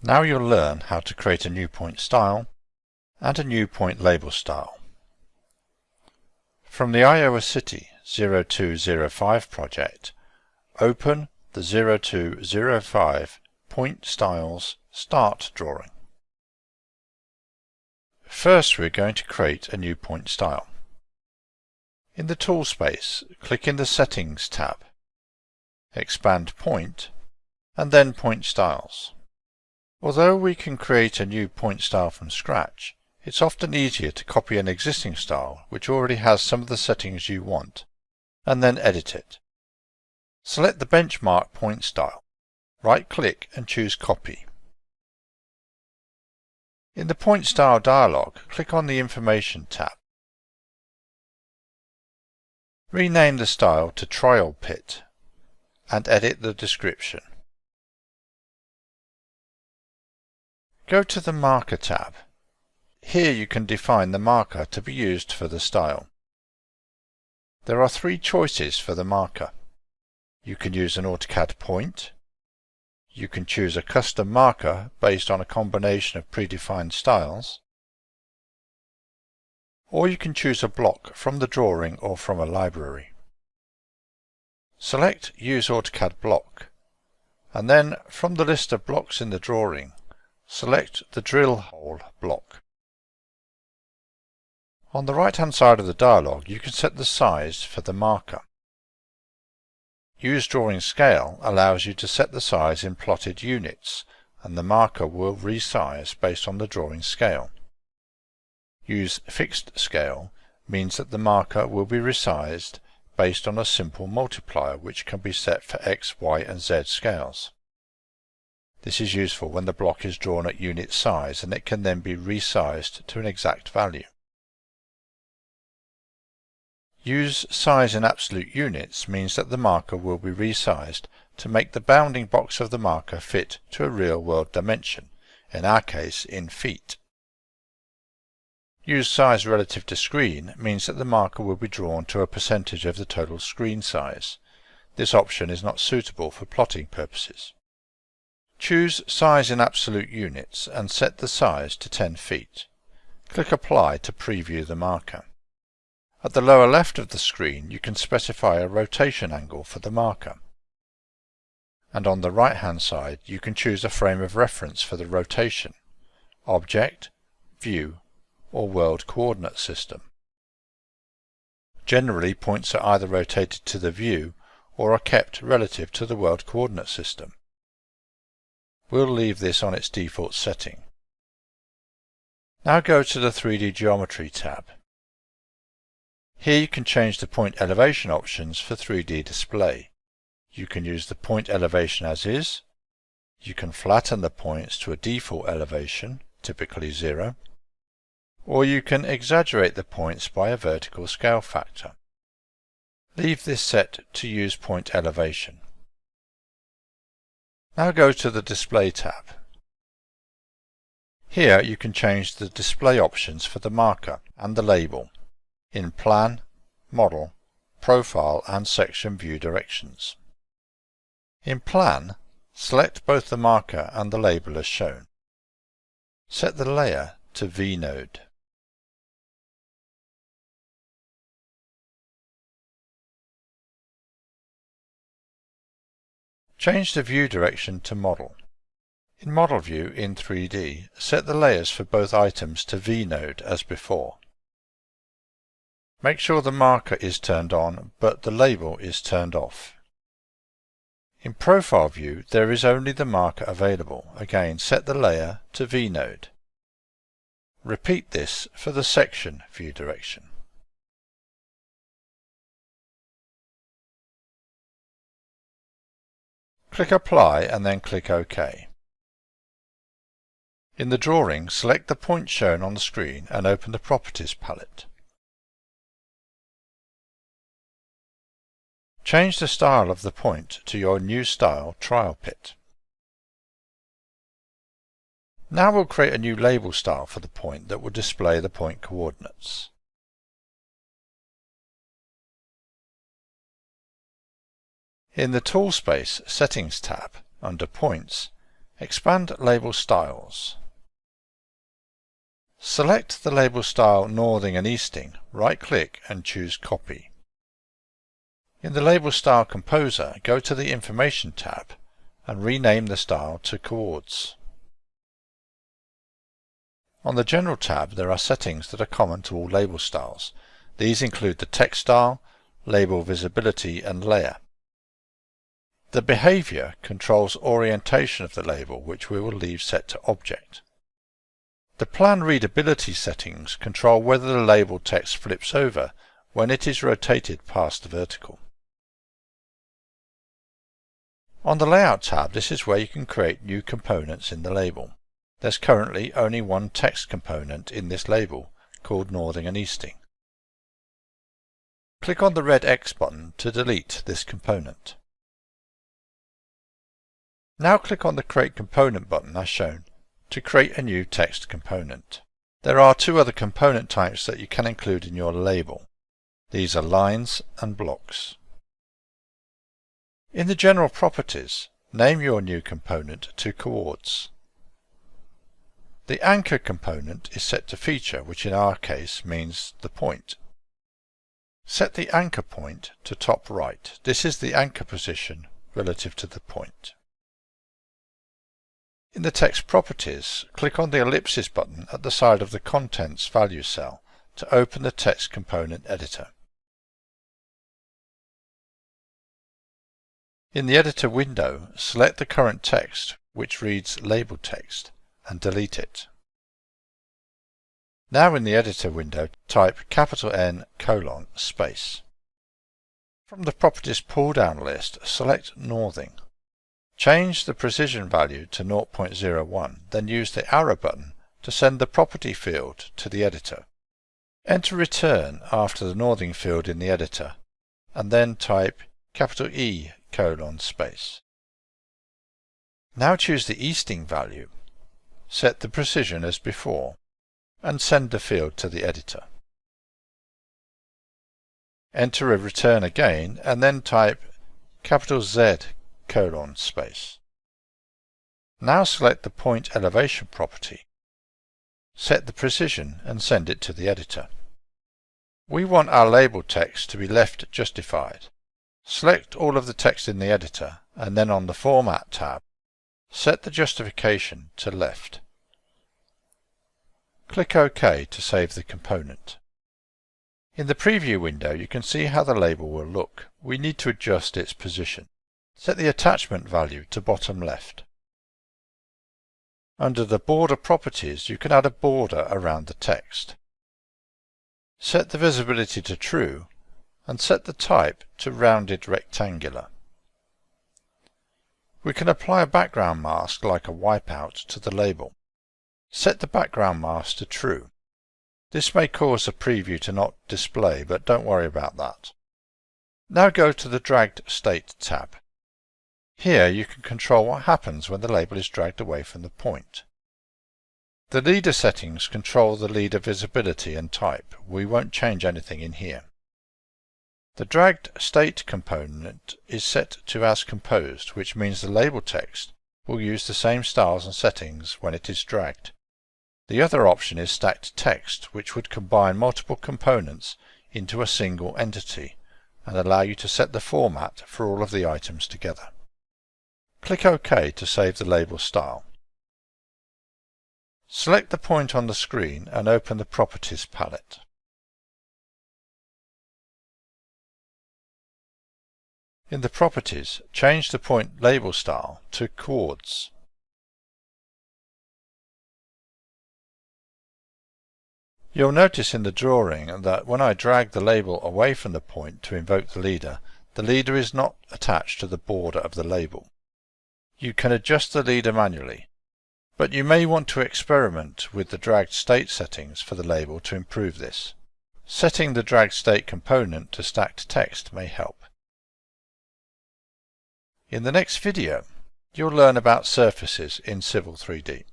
Now you'll learn how to create a new point style and a new point label style. From the Iowa City 0205 project, open the 0205 Point Styles Start drawing. First, we're going to create a new point style. In the tool space, click in the Settings tab, expand Point, and then Point Styles. Although we can create a new point style from scratch, it's often easier to copy an existing style which already has some of the settings you want, and then edit it. Select the benchmark point style, right-click and choose Copy. In the Point Style dialog, click on the Information tab. Rename the style to Trial Pit and edit the description. Go to the Marker tab. Here you can define the marker to be used for the style. There are three choices for the marker. You can use an AutoCAD point. You can choose a custom marker based on a combination of predefined styles. Or you can choose a block from the drawing or from a library. Select Use AutoCAD Block, and then from the list of blocks in the drawing, select the drill hole block. On the right-hand side of the dialog, you can set the size for the marker. Use Drawing Scale allows you to set the size in plotted units, and the marker will resize based on the drawing scale. Use Fixed Scale means that the marker will be resized based on a simple multiplier which can be set for X, Y, and Z scales. This is useful when the block is drawn at unit size, and it can then be resized to an exact value. Use Size in absolute units means that the marker will be resized to make the bounding box of the marker fit to a real-world dimension, in our case in feet. Use Size relative to screen means that the marker will be drawn to a percentage of the total screen size. This option is not suitable for plotting purposes. Choose Size in absolute units and set the size to 10 feet. Click Apply to preview the marker. At the lower left of the screen, you can specify a rotation angle for the marker. And on the right-hand side, you can choose a frame of reference for the rotation, Object, View, or World Coordinate System. Generally, points are either rotated to the view or are kept relative to the World Coordinate System. We'll leave this on its default setting. Now go to the 3D Geometry tab. Here you can change the point elevation options for 3D display. You can use the point elevation as is. You can flatten the points to a default elevation, typically 0. Or you can exaggerate the points by a vertical scale factor. Leave this set to use point elevation. Now go to the Display tab. Here you can change the display options for the marker and the label in Plan, Model, Profile and Section View directions. In Plan, select both the marker and the label as shown. Set the layer to V-node. Change the view direction to Model. In Model View in 3D, set the layers for both items to V-node as before. Make sure the marker is turned on, but the label is turned off. In Profile View, there is only the marker available. Again, set the layer to V-node. Repeat this for the Section view direction. Click Apply and then click OK. In the drawing, select the point shown on the screen and open the Properties palette. Change the style of the point to your new style Trial Pit. Now we'll create a new label style for the point that will display the point coordinates. In the Tool Space Settings tab, under Points, Expand Label Styles. Select the label style Northing and Easting, right-click and choose Copy. In the Label Style Composer, go to the Information tab and rename the style to Coords. On the General tab there are settings that are common to all label styles. These include the text style, label visibility and layer. The behavior controls orientation of the label, which we will leave set to Object. The Plan Readability settings control whether the label text flips over when it is rotated past the vertical. On the Layout tab, this is where you can create new components in the label. There's currently only one text component in this label, called Northing and Easting. Click on the red X button to delete this component. Now click on the Create Component button as shown to create a new text component. There are two other component types that you can include in your label. These are lines and blocks. In the General Properties, name your new component to Coords. The Anchor component is set to Feature, which in our case means the point. Set the anchor point to top right. This is the anchor position relative to the point. In the Text Properties, click on the ellipsis button at the side of the Contents value cell to open the Text Component Editor. In the Editor window, select the current text, which reads Label Text, and delete it. Now in the Editor window, type N:*. From the Properties pull-down list, select Northing. Change the precision value to 0.01, then use the arrow button to send the property field to the editor. Enter return after the Northing field in the editor, and then type E:*. Now choose the Easting value, set the precision as before, and send the field to the editor. Enter a return again, and then type Z:*. Now select the Point Elevation property. Set the precision and send it to the editor. We want our label text to be left justified. Select all of the text in the editor and then on the Format tab, set the justification to left. Click OK to save the component. In the preview window you can see how the label will look. We need to adjust its position. Set the attachment value to bottom left. Under the Border Properties you can add a border around the text. Set the visibility to true and set the type to rounded rectangular. We can apply a background mask like a wipeout to the label. Set the background mask to true. This may cause the preview to not display, but don't worry about that. Now go to the Dragged State tab. Here you can control what happens when the label is dragged away from the point. The leader settings control the leader visibility and type. We won't change anything in here. The Dragged State component is set to As Composed, which means the label text will use the same styles and settings when it is dragged. The other option is Stacked Text, which would combine multiple components into a single entity and allow you to set the format for all of the items together. Click OK to save the label style. Select the point on the screen and open the Properties palette. In the Properties, change the point label style to Coords. You'll notice in the drawing that when I drag the label away from the point to invoke the leader is not attached to the border of the label. You can adjust the leader manually, but you may want to experiment with the dragged state settings for the label to improve this. Setting the dragged state component to stacked text may help. In the next video, you'll learn about surfaces in Civil 3D.